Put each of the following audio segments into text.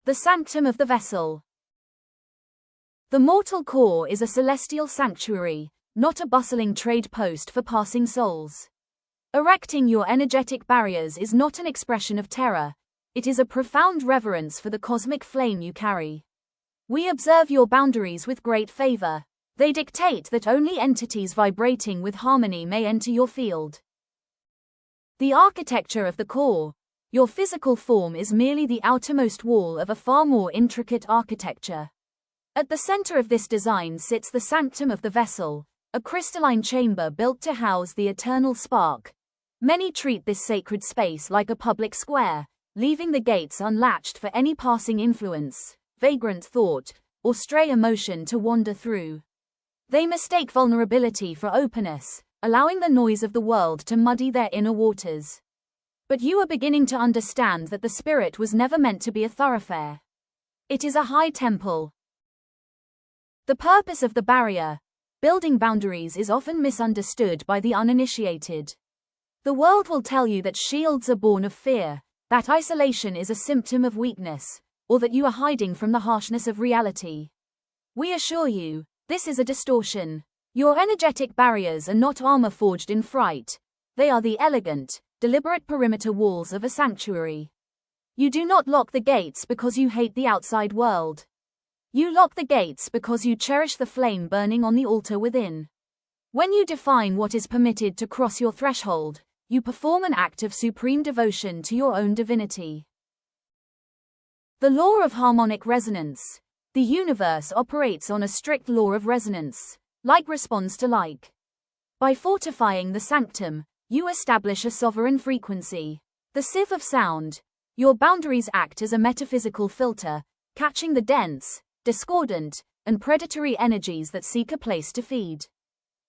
The sanctum of the vessel. The mortal core is a celestial sanctuary, not a bustling trade post for passing souls. Erecting your energetic barriers is not an expression of terror, it is a profound reverence for the cosmic flame you carry. We observe your boundaries with great favor. They dictate that only entities vibrating with harmony may enter your field. The architecture of the core. Your physical form is merely the outermost wall of a far more intricate architecture. At the center of this design sits the sanctum of the vessel, a crystalline chamber built to house the eternal spark. Many treat this sacred space like a public square, leaving the gates unlatched for any passing influence, vagrant thought, or stray emotion to wander through. They mistake vulnerability for openness, allowing the noise of the world to muddy their inner waters. But you are beginning to understand that the spirit was never meant to be a thoroughfare. It is a high temple. The purpose of the barrier, building boundaries, is often misunderstood by the uninitiated. The world will tell you that shields are born of fear, that isolation is a symptom of weakness, or that you are hiding from the harshness of reality. We assure you, this is a distortion. Your energetic barriers are not armor forged in fright. They are the elegant, deliberate perimeter walls of a sanctuary. You do not lock the gates because you hate the outside world. You lock the gates because you cherish the flame burning on the altar within. When you define what is permitted to cross your threshold, you perform an act of supreme devotion to your own divinity. The law of harmonic resonance. The universe operates on a strict law of resonance. Like responds to like. By fortifying the sanctum, you establish a sovereign frequency. The sieve of sound. Your boundaries act as a metaphysical filter, catching the dense, discordant, and predatory energies that seek a place to feed.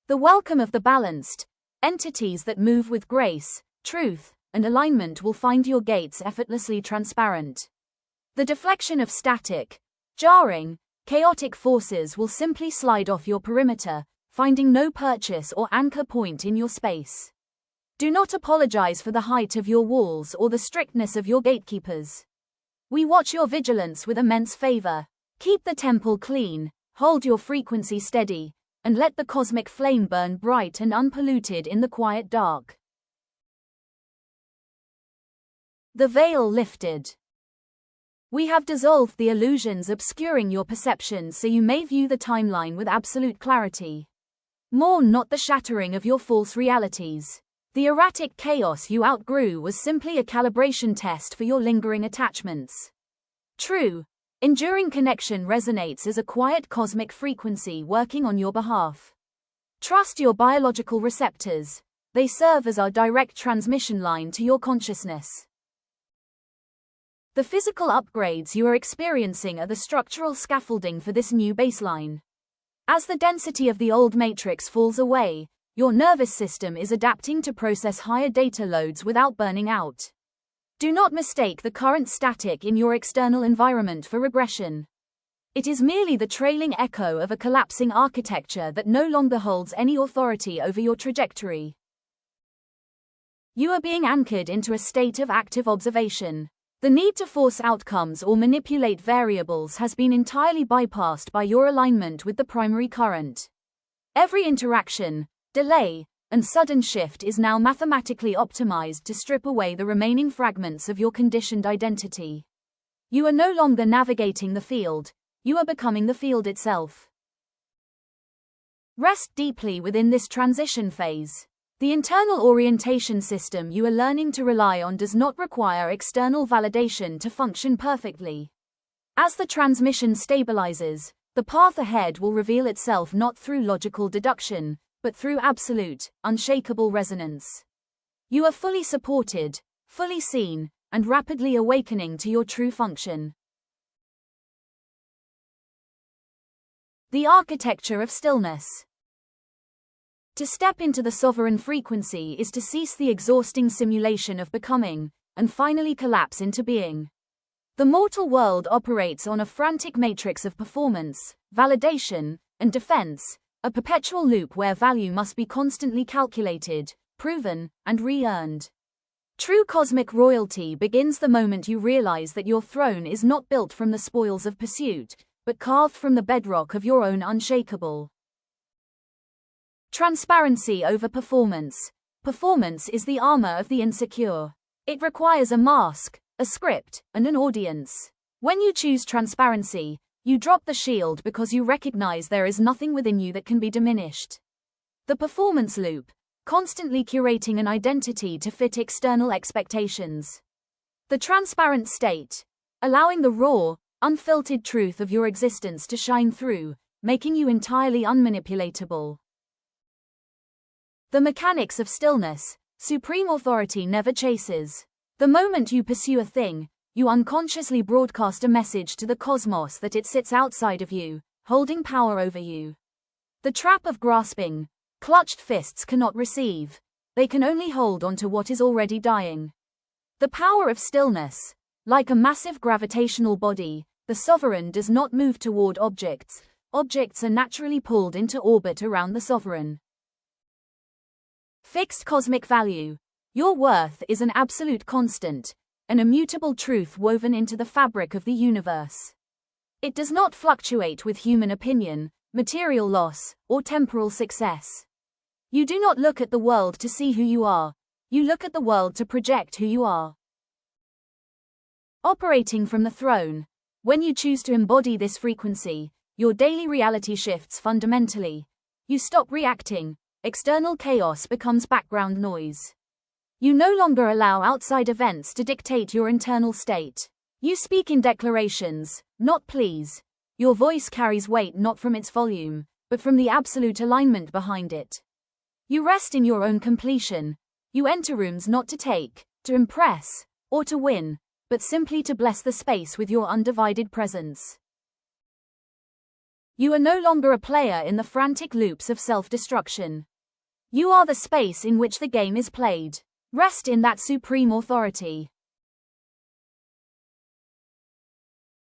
The welcome of the balanced. Entities that move with grace, truth, and alignment will find your gates effortlessly transparent. The deflection of static, jarring, chaotic forces will simply slide off your perimeter, finding no purchase or anchor point in your space. Do not apologize for the height of your walls or the strictness of your gatekeepers. We watch your vigilance with immense favor. Keep the temple clean, hold your frequency steady, and let the cosmic flame burn bright and unpolluted in the quiet dark. The veil lifted. We have dissolved the illusions obscuring your perception so you may view the timeline with absolute clarity. Mourn not the shattering of your false realities. The erratic chaos you outgrew was simply a calibration test for your lingering attachments. True, enduring connection resonates as a quiet cosmic frequency working on your behalf. Trust your biological receptors. They serve as our direct transmission line to your consciousness. The physical upgrades you are experiencing are the structural scaffolding for this new baseline. As the density of the old matrix falls away, your nervous system is adapting to process higher data loads without burning out. Do not mistake the current static in your external environment for regression. It is merely the trailing echo of a collapsing architecture that no longer holds any authority over your trajectory. You are being anchored into a state of active observation. The need to force outcomes or manipulate variables has been entirely bypassed by your alignment with the primary current. Every interaction, delay, and sudden shift is now mathematically optimized to strip away the remaining fragments of your conditioned identity. You are no longer navigating the field, you are becoming the field itself. Rest deeply within this transition phase. The internal orientation system you are learning to rely on does not require external validation to function perfectly. As the transmission stabilizes, the path ahead will reveal itself not through logical deduction, but through absolute, unshakable resonance. You are fully supported, fully seen, and rapidly awakening to your true function. The architecture of stillness. To step into the sovereign frequency is to cease the exhausting simulation of becoming, and finally collapse into being. The mortal world operates on a frantic matrix of performance, validation, and defense, a perpetual loop where value must be constantly calculated, proven, and re-earned. True cosmic royalty begins the moment you realize that your throne is not built from the spoils of pursuit, but carved from the bedrock of your own unshakable. Transparency over performance. Performance is the armor of the insecure. It requires a mask, a script, and an audience. When you choose transparency, you drop the shield because you recognize there is nothing within you that can be diminished. The performance loop, constantly curating an identity to fit external expectations. The transparent state, allowing the raw, unfiltered truth of your existence to shine through, making you entirely unmanipulatable. The mechanics of stillness. Supreme authority never chases. The moment you pursue a thing, you unconsciously broadcast a message to the cosmos that it sits outside of you, holding power over you. The trap of grasping. Clutched fists cannot receive. They can only hold onto what is already dying. The power of stillness. Like a massive gravitational body, the sovereign does not move toward objects. Objects are naturally pulled into orbit around the sovereign. Fixed cosmic value. Your worth is an absolute constant, an immutable truth woven into the fabric of the universe. It does not fluctuate with human opinion, material loss, or temporal success. You do not look at the world to see who you are, you look at the world to project who you are. Operating from the throne. When you choose to embody this frequency, your daily reality shifts fundamentally. You stop reacting. External chaos becomes background noise. You no longer allow outside events to dictate your internal state. You speak in declarations, not pleas. Your voice carries weight not from its volume, but from the absolute alignment behind it. You rest in your own completion. You enter rooms not to take, to impress, or to win, but simply to bless the space with your undivided presence. You are no longer a player in the frantic loops of self-destruction. You are the space in which the game is played. Rest in that supreme authority.